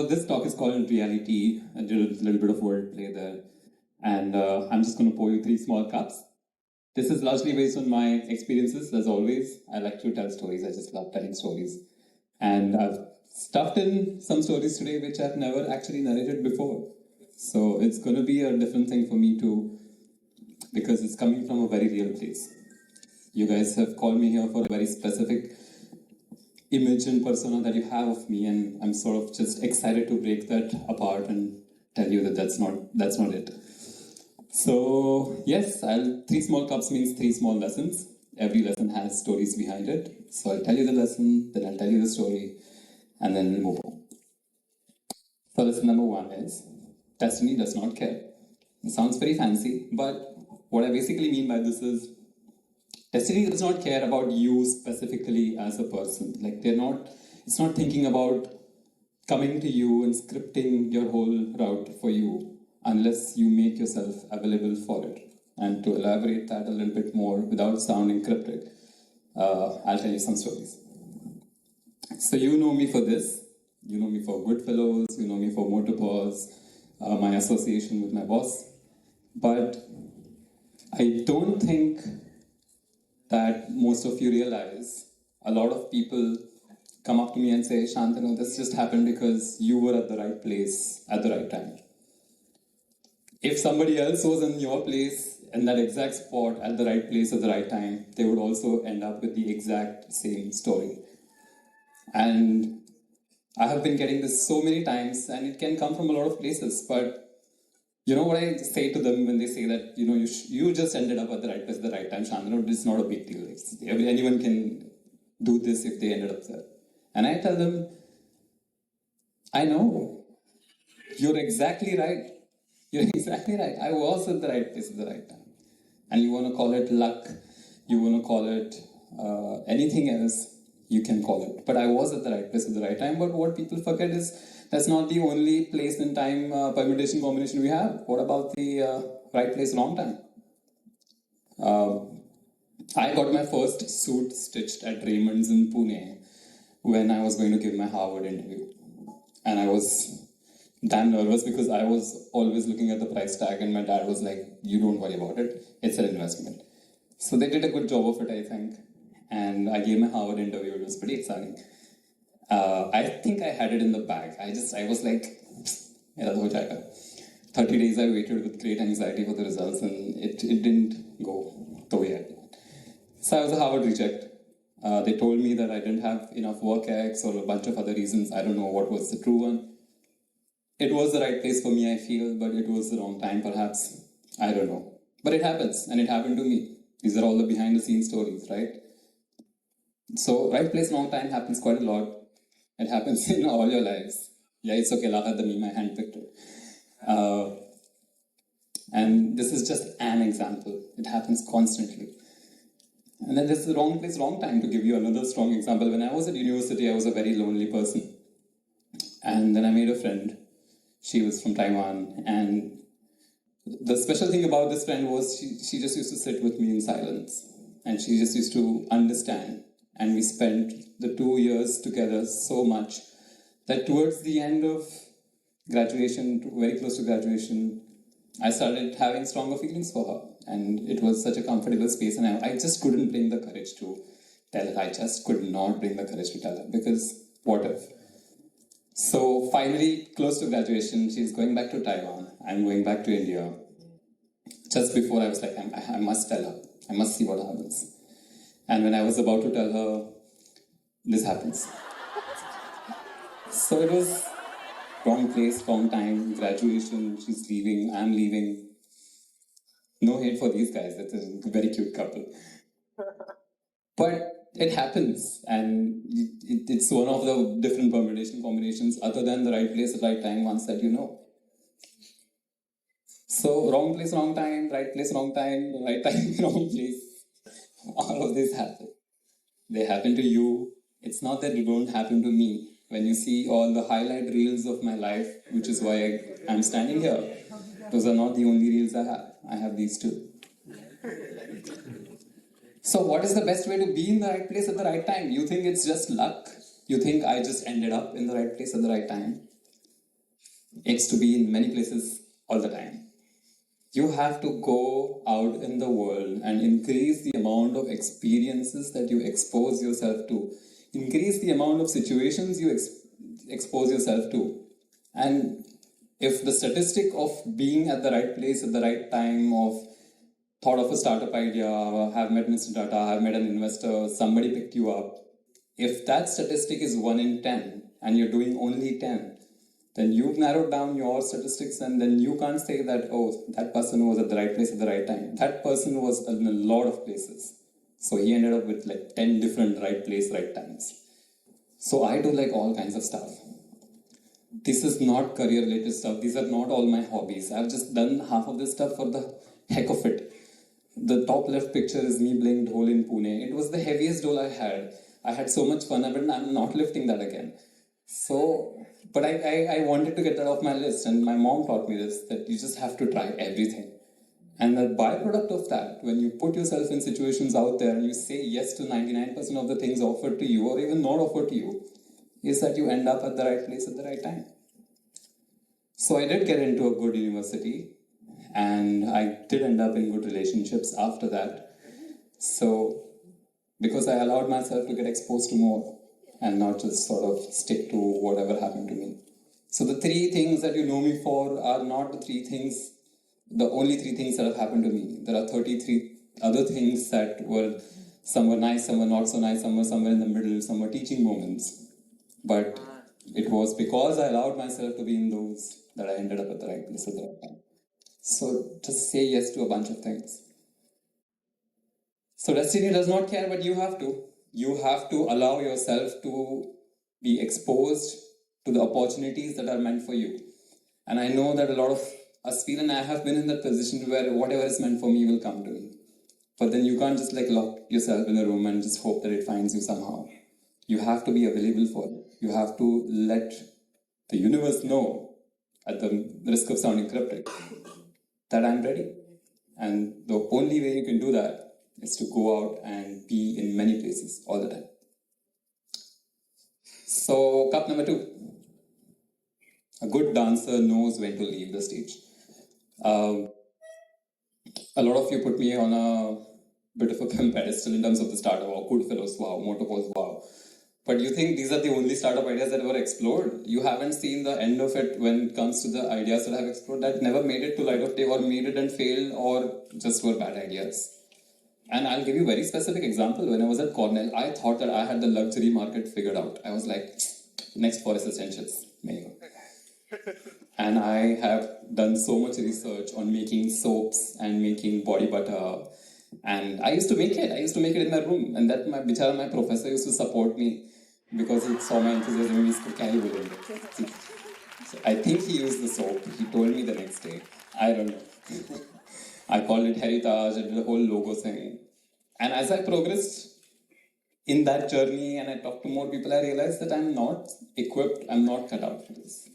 So this talk is called Reality. I did a little bit of wordplay there. And I'm just going to pour you 3 small cups. This is largely based on my experiences, as always. I like to tell stories. I just love telling stories. And I've stuffed in some stories today which I've never actually narrated before. So it's going to be a different thing for me too, because it's coming from a very real place. You guys have called me here for a very specific image and persona that you have of me, and I'm sort of just excited to break that apart and tell you that that's not it. So yes, 3 small cups means 3 small lessons. Every lesson has stories behind it. So I'll tell you the lesson, then I'll tell you the story, and then move on. So lesson number 1 is, destiny does not care. It sounds very fancy, but what I basically mean by this is, destiny does not care about you specifically as a person. Like it's not thinking about coming to you and scripting your whole route for you unless you make yourself available for it. And to elaborate that a little bit more without sounding cryptic, I'll tell you some stories. So you know me for this. You know me for Goodfellows. You know me for Motorpaws, my association with my boss. But I don't think that most of you realize. A lot of people come up to me and say, Shantanu, this just happened because you were at the right place at the right time. If somebody else was in your place, in that exact spot, at the right place at the right time, they would also end up with the exact same story. And I have been getting this so many times, and it can come from a lot of places, but you know what I say to them when they say that, you just ended up at the right place at the right time, Shantanu, it's not a big deal. Anyone can do this if they ended up there. And I tell them, I know, you're exactly right. You're exactly right. I was at the right place at the right time. And you want to call it luck, you want to call it anything else, you can call it. But I was at the right place at the right time. But what people forget is that's not the only place and time permutation combination we have. What about the right place, wrong time? I got my first suit stitched at Raymond's in Pune when I was going to give my Harvard interview. And I was damn nervous because I was always looking at the price tag, and my dad was like, you don't worry about it, it's an investment. So they did a good job of it, I think. And I gave my Harvard interview. It was pretty exciting. I think I had it in the bag. I was like, yeah, 30 days I waited with great anxiety for the results, and it didn't go the way I planned. So I was a Harvard reject. They told me that I didn't have enough work X or a bunch of other reasons. I don't know what was the true one. It was the right place for me, I feel, but it was the wrong time, perhaps. I don't know. But it happens, and it happened to me. These are all the behind-the-scenes stories, right? So, right place, wrong time happens quite a lot. It happens in all your lives. Yeah, it's okay, laugh at the meme, I handpicked it. And this is just an example. It happens constantly. And then there's the wrong place, wrong time. To give you another strong example, when I was at university, I was a very lonely person. And then I made a friend. She was from Taiwan, and the special thing about this friend was she just used to sit with me in silence, and she just used to understand, and we spent the 2 years together so much that towards the end of graduation, very close to graduation, I started having stronger feelings for her, and it was such a comfortable space, and I just couldn't bring the courage to tell her. I just could not bring the courage to tell her, because what if? So finally, close to graduation, she's going back to Taiwan. I'm going back to India. Just before I was like, I must tell her. I must see what happens. And when I was about to tell her, this happens. So it was wrong place, wrong time, graduation, she's leaving, I'm leaving. No hate for these guys, it's a very cute couple. But it happens, and it's one of the different permutation combinations other than the right place at the right time, ones that you know. So wrong place, wrong time, right place, wrong time, right time, wrong place. All of this happen. They happen to you. It's not that it won't happen to me. When you see all the highlight reels of my life, which is why I'm standing here, those are not the only reels I have. I have these too. So what is the best way to be in the right place at the right time? You think it's just luck? You think I just ended up in the right place at the right time? It's to be in many places all the time. You have to go out in the world and increase the amount of experiences that you expose yourself to, increase the amount of situations you expose yourself to. And if the statistic of being at the right place at the right time, of thought of a startup idea, have met Mr. Tata, have met an investor, somebody picked you up, if that statistic is 1 in 10 and you're doing only 10, then you've narrowed down your statistics, and then you can't say that, oh, that person was at the right place at the right time. That person was in a lot of places. So he ended up with like 10 different right place, right times. So I do like all kinds of stuff. This is not career related stuff. These are not all my hobbies. I've just done half of this stuff for the heck of it. The top left picture is me playing dhol in Pune. It was the heaviest dhol I had. I had so much fun, but I'm not lifting that again. So, but I wanted to get that off my list, and my mom taught me this, that you just have to try everything. And the byproduct of that, when you put yourself in situations out there and you say yes to 99% of the things offered to you or even not offered to you, is that you end up at the right place at the right time. So I did get into a good university, and I did end up in good relationships after that. So, because I allowed myself to get exposed to more and not just sort of stick to whatever happened to me. So the 3 things that you know me for are not the only 3 things that have happened to me. There are 33 other things that were, some were nice, some were not so nice, some were somewhere in the middle, some were teaching moments. But it was because I allowed myself to be in those that I ended up at the right place at the right time. So just say yes to a bunch of things. So destiny does not care, but you have to. You have to allow yourself to be exposed to the opportunities that are meant for you. And I know that a lot of us feel, and I have been in that position where whatever is meant for me will come to me. But then you can't just like lock yourself in a room and just hope that it finds you somehow. You have to be available for it. You have to let the universe know, at the risk of sounding cryptic, that I'm ready. And the only way you can do that is to go out and be in many places all the time. So, cup number 2. A good dancer knows when to leave the stage. A lot of you put me on a bit of a pedestal in terms of the startup. Wow, Goodfellows, wow, Motopos, wow. But you think these are the only startup ideas that were explored? You haven't seen the end of it when it comes to the ideas that I've explored that never made it to light of day, or made it and failed, or just were bad ideas. And I'll give you a very specific example. When I was at Cornell, I thought that I had the luxury market figured out. I was like, next Forest Essentials, maybe. And I have done so much research on making soaps and making body butter. And I used to make it. I used to make it in my room. And that my professor used to support me because he saw my enthusiasm and he said, "Can you believe it?" So I think he used the soap. He told me the next day. I don't know. I called it Heritage, I did a whole logo thing. And as I progressed in that journey and I talked to more people, I realized that I'm not equipped, I'm not cut out for this.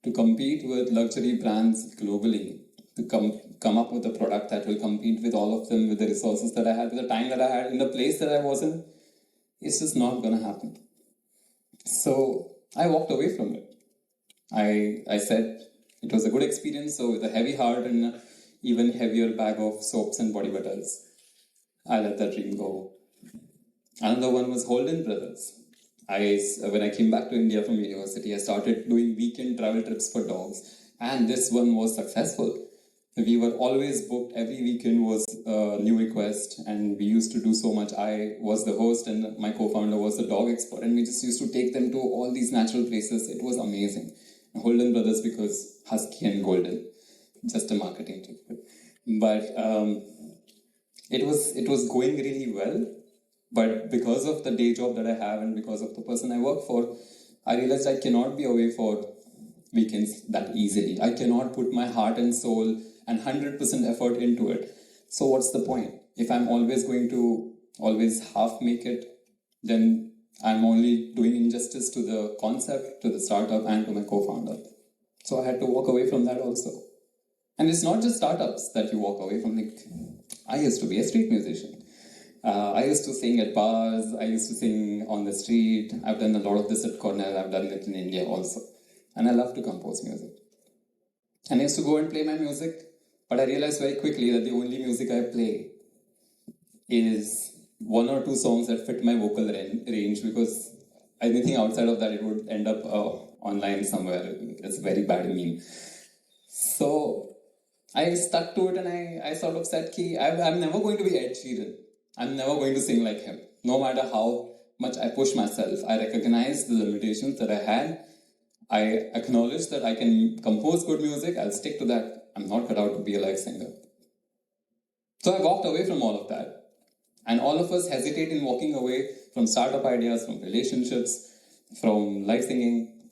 To compete with luxury brands globally, to come up with a product that will compete with all of them, with the resources that I had, with the time that I had, in the place that I was in, it's just not going to happen. So I walked away from it. I said it was a good experience, so with a heavy heart and an even heavier bag of soaps and body butters, I let that dream go. Another one was Holden Brothers. When I came back to India from university, I started doing weekend travel trips for dogs, and this one was successful. We were always booked. Every weekend was a new request, and we used to do so much. I was the host, and my co-founder was the dog expert, and we just used to take them to all these natural places. It was amazing. Holden Brothers because husky and golden, just a marketing trick. But it was going really well. But because of the day job that I have and because of the person I work for, I realized I cannot be away for weekends that easily. I cannot put my heart and soul and 100% effort into it. So what's the point? If I'm always going to half make it, then I'm only doing injustice to the concept, to the startup, and to my co-founder. So I had to walk away from that also. And it's not just startups that you walk away from. Like, I used to be a street musician. I used to sing at bars. I used to sing on the street. I've done a lot of this at Cornell. I've done it in India also. And I love to compose music. And I used to go and play my music, but I realized very quickly that the only music I play is one or two songs that fit my vocal range, because anything outside of that, it would end up online somewhere. It's very bad and mean. So I stuck to it, and I sort of said, Ki, I'm never going to be Ed Sheeran. I'm never going to sing like him. No matter how much I push myself, I recognize the limitations that I had. I acknowledge that I can compose good music. I'll stick to that. I'm not cut out to be a live singer. So I walked away from all of that. And all of us hesitate in walking away from startup ideas, from relationships, from live singing,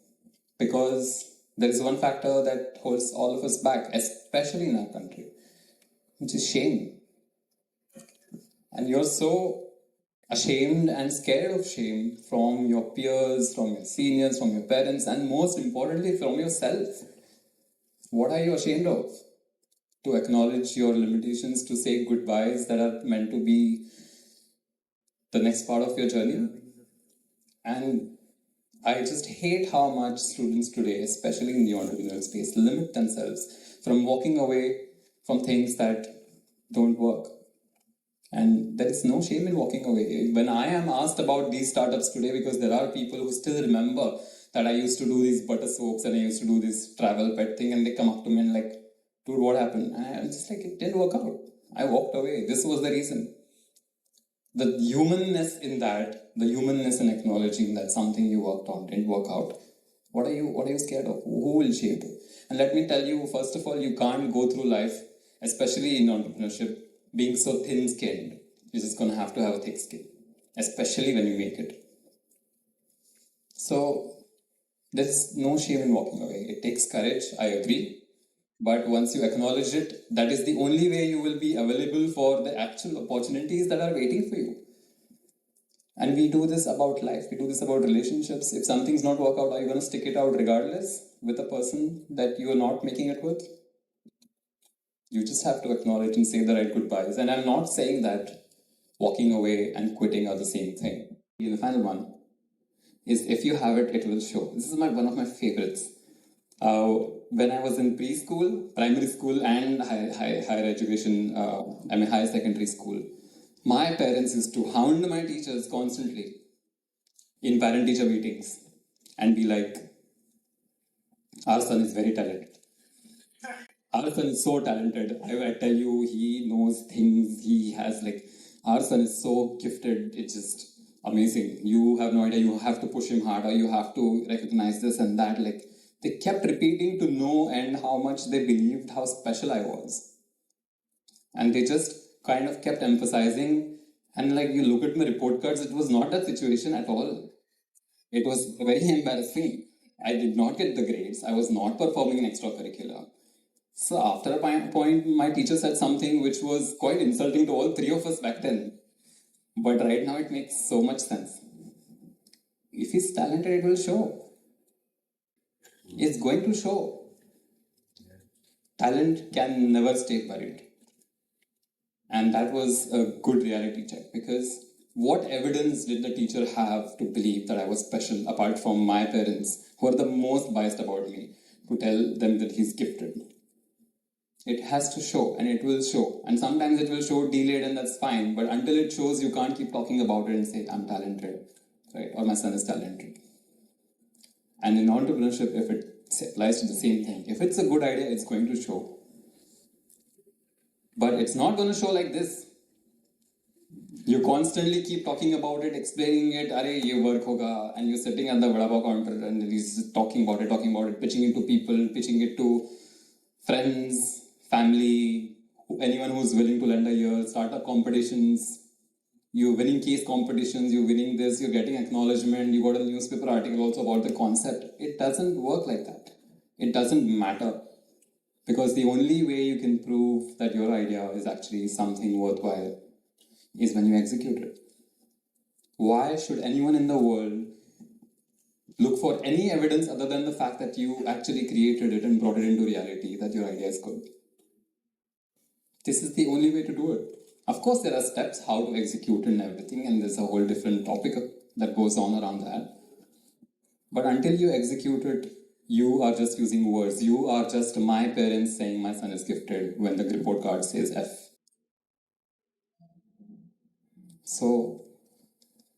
because there is one factor that holds all of us back, especially in our country, which is shame. And you're so ashamed and scared of shame from your peers, from your seniors, from your parents, and most importantly, from yourself. What are you ashamed of? To acknowledge your limitations, to say goodbyes that are meant to be the next part of your journey. And I just hate how much students today, especially in the entrepreneurial space, limit themselves from walking away from things that don't work. And there is no shame in walking away. When I am asked about these startups today, because there are people who still remember that I used to do these butter soaps and I used to do this travel pet thing, and they come up to me and like, dude, what happened? And I'm just like, it didn't work out. I walked away. This was the reason. The humanness in that, the humanness in acknowledging that something you worked on didn't work out. What are you scared of? Who will shape you? And let me tell you, first of all, you can't go through life, especially in entrepreneurship, being so thin-skinned. You're just gonna have a thick skin, especially when you make it. So there's no shame in walking away. It takes courage, I agree. But once you acknowledge it, that is the only way you will be available for the actual opportunities that are waiting for you. And we do this about life. We do this about relationships. If something's not work out, are you going to stick it out regardless with a person that you are not making it with? You just have to acknowledge and say the right goodbyes. And I'm not saying that walking away and quitting are the same thing. The final one is, if you have it, it will show. This is one of my favorites. When I was in preschool, primary school, and higher education, higher secondary school, my parents used to hound my teachers constantly in parent-teacher meetings and be like, our son is very talented. Our son is so talented. I tell you, he knows things. He has our son is so gifted. It's just amazing. You have no idea. You have to push him harder. You have to recognize this and that. They kept repeating to no end how much they believed how special I was. And they just kind of kept emphasizing. And you look at my report cards, it was not that situation at all. It was very embarrassing. I did not get the grades. I was not performing in extracurricular. So after a point, my teacher said something which was quite insulting to all three of us back then. But right now it makes so much sense. If he's talented, it will show. It's going to show. Talent can never stay buried. And that was a good reality check, because what evidence did the teacher have to believe that I was special, apart from my parents, who are the most biased about me, to tell them that he's gifted? It has to show, and it will show. And sometimes it will show delayed, and that's fine. But until it shows, you can't keep talking about it and say, I'm talented, right? Or my son is talented. And in entrepreneurship, if it applies to the same thing, if it's a good idea, it's going to show. But it's not going to show like this. You constantly keep talking about it, explaining it, arey, ye work hoga, and you're sitting at the vada pav counter and he's talking about it, pitching it to people, pitching it to friends, family, anyone who's willing to lend a ear, startup competitions. You're winning case competitions, you're winning this, you're getting acknowledgement, you got a newspaper article also about the concept. It doesn't work like that. It doesn't matter. Because the only way you can prove that your idea is actually something worthwhile is when you execute it. Why should anyone in the world look for any evidence other than the fact that you actually created it and brought it into reality, that your idea is good? This is the only way to do it. Of course, there are steps how to execute and everything, and there's a whole different topic that goes on around that. But until you execute it, You are just using words. You are just my parents saying my son is gifted when the report card says F. So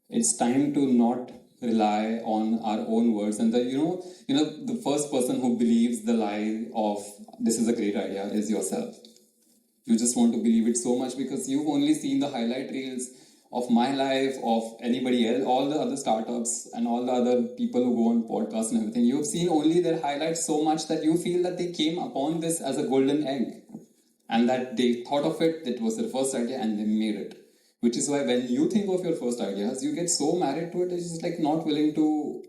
it's time to not rely on our own words. And the first person who believes the lie of this is a great idea is yourself. You just want to believe it so much because you've only seen the highlight reels of my life, of anybody else, all the other startups and all the other people who go on podcasts and everything. You've seen only their highlights so much that you feel that they came upon this as a golden egg and that they thought of it, it was their first idea and they made it. Which is why when you think of your first ideas, you get so married to it, it's just like not willing to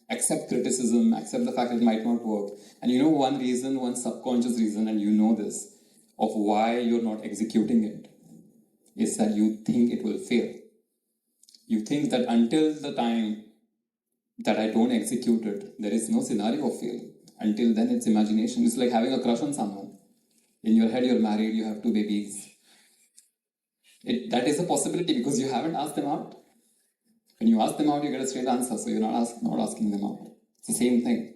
accept criticism, accept the fact that it might not work. And you know one reason, one subconscious reason, and you know this, of why you're not executing it, is that you think it will fail. You think that until the time that I don't execute it, there is no scenario of failing. Until then, it's imagination. It's like having a crush on someone. In your head, you're married, you have 2 babies. That is a possibility because you haven't asked them out. When you ask them out, you get a straight answer, so you're not asking them out. It's the same thing.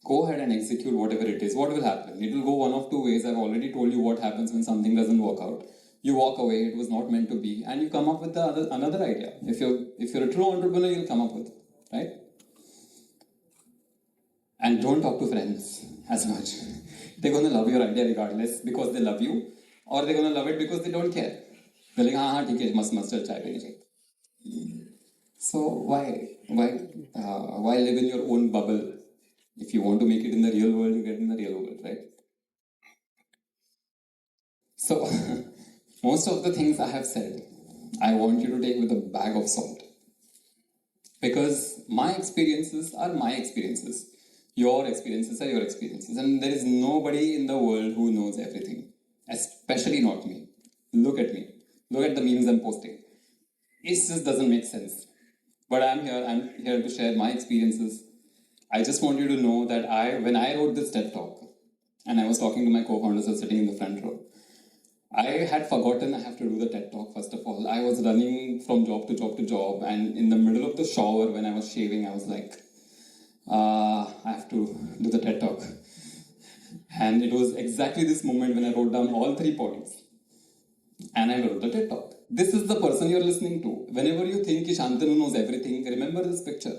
Go ahead and execute whatever it is. What will happen? It will go one of 2 ways. I've already told you what happens when something doesn't work out. You walk away, it was not meant to be, and you come up with another idea. If you're a true entrepreneur, you'll come up with it, right? And don't talk to friends as much. They're going to love your idea regardless because they love you, or they're going to love it because they don't care. They're like, ठीक है, must chai peni chahiye. So why live in your own bubble? If you want to make it in the real world, you get in the real world, right? So most of the things I have said, I want you to take with a bag of salt. Because my experiences are my experiences. Your experiences are your experiences. And there is nobody in the world who knows everything. Especially not me. Look at me. Look at the memes I'm posting. It just doesn't make sense. But I'm here to share my experiences. I just want you to know that when I wrote this TED Talk, and I was talking to my co-founders who are sitting in the front row, I had forgotten I have to do the TED Talk, first of all. I was running from job to job to job, and in the middle of the shower, when I was shaving, I was like, I have to do the TED Talk. And it was exactly this moment when I wrote down all 3 points. And I wrote the TED Talk. This is the person you're listening to. Whenever you think Shantanu knows everything, remember this picture.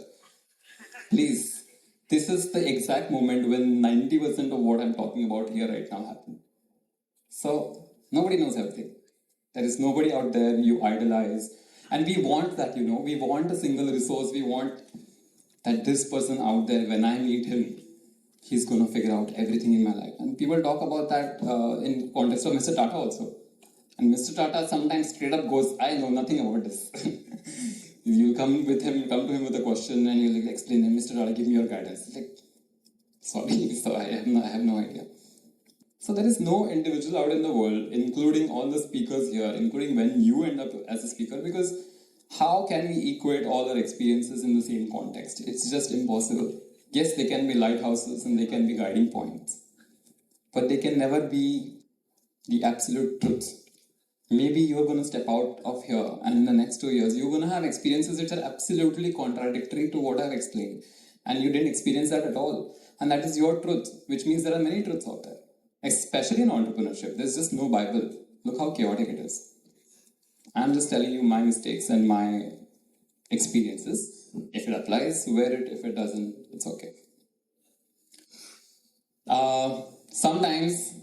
Please. This is the exact moment when 90% of what I'm talking about here right now happened. So, nobody knows everything. There is nobody out there you idolize. And we want that, we want a single resource. We want that this person out there, when I meet him, he's going to figure out everything in my life. And people talk about that in context of Mr. Tata also. And Mr. Tata sometimes straight up goes, I know nothing about this. You come to him with a question and you'll explain him, Mr. Tata, give me your guidance. It's like, sorry, so I have no idea. So there is no individual out in the world, including all the speakers here, including when you end up as a speaker, because how can we equate all our experiences in the same context? It's just impossible. Yes, they can be lighthouses and they can be guiding points, but they can never be the absolute truth. Maybe you're going to step out of here and in the next 2 years, you're going to have experiences which are absolutely contradictory to what I've explained. And you didn't experience that at all. And that is your truth, which means there are many truths out there. Especially in entrepreneurship, there's just no Bible. Look how chaotic it is. I'm just telling you my mistakes and my experiences. If it applies, wear it. If it doesn't, it's okay. Sometimes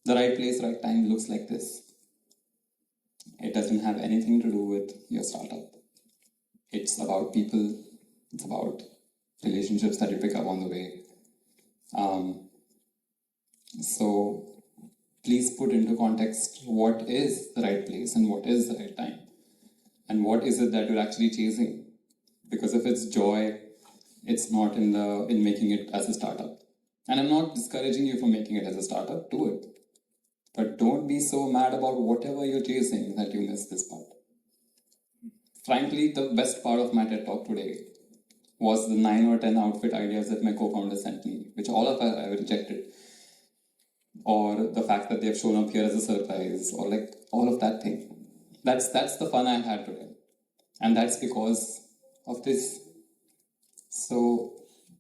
the right place, right time looks like this. It doesn't have anything to do with your startup. It's about people. It's about relationships that you pick up on the way. So please put into context what is the right place and what is the right time. And what is it that you're actually chasing? Because if it's joy, it's not in making it as a startup. And I'm not discouraging you from making it as a startup. Do it. But don't be so mad about whatever you're chasing that you miss this part. Frankly, the best part of my TED Talk today was the 9 or 10 outfit ideas that my co-founder sent me, which all of I rejected. Or the fact that they've shown up here as a surprise, or like all of that thing. That's the fun I've had today. And that's because of this. So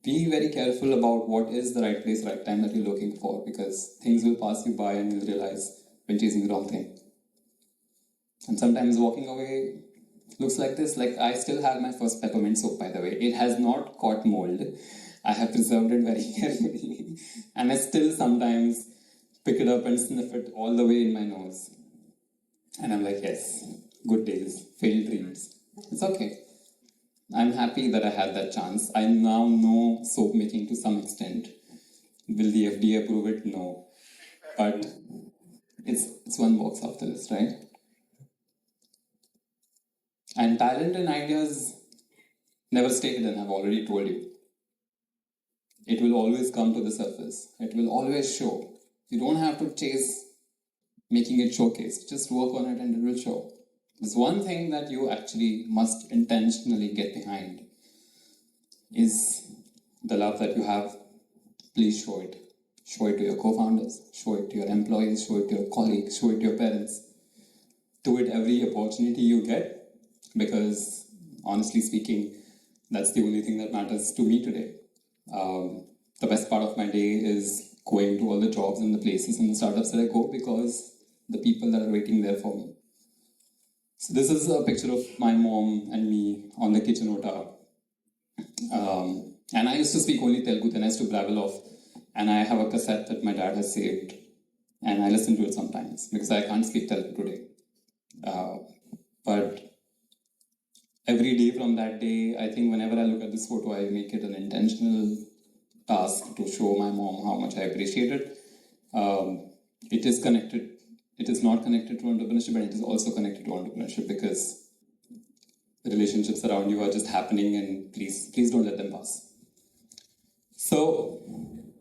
be very careful about what is the right place, right time that you're looking for, because things will pass you by and you'll realize when chasing the wrong thing. And sometimes walking away looks like this. Like, I still have my first peppermint soap, by the way. It has not caught mold. I have preserved it very carefully. And I still sometimes pick it up and sniff it all the way in my nose. And I'm like, yes, good days, failed dreams. It's okay. I'm happy that I had that chance. I now know soap making to some extent. Will the FDA approve it? No. But it's one box off the list, right? And talent and ideas never stay hidden, I've already told you. It will always come to the surface. It will always show. You don't have to chase making it showcase. Just work on it and it will show. There's one thing that you actually must intentionally get behind is the love that you have. Please show it. Show it to your co-founders, show it to your employees, show it to your colleagues, show it to your parents. Do it every opportunity you get, because honestly speaking, that's the only thing that matters to me today. The best part of my day is going to all the jobs and the places and the startups that I go, because the people that are waiting there for me. So this is a picture of my mom and me on the kitchen ota. And I used to speak only Telugu, then I used to babble off. And I have a cassette that my dad has saved. And I listen to it sometimes, because I can't speak Telugu today. But every day from that day, I think whenever I look at this photo, I make it an intentional task to show my mom how much I appreciate it. It is connected. It is not connected to entrepreneurship, but it is also connected to entrepreneurship, because the relationships around you are just happening, and please don't let them pass. So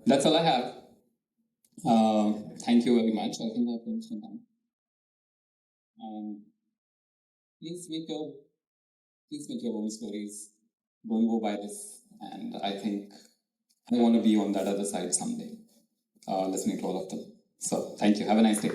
that's all I have. Thank you very much. I think I've finished my time. Please make your own stories. Don't go by this. And I think I want to be on that other side someday, listening to all of them. So thank you. Have a nice day.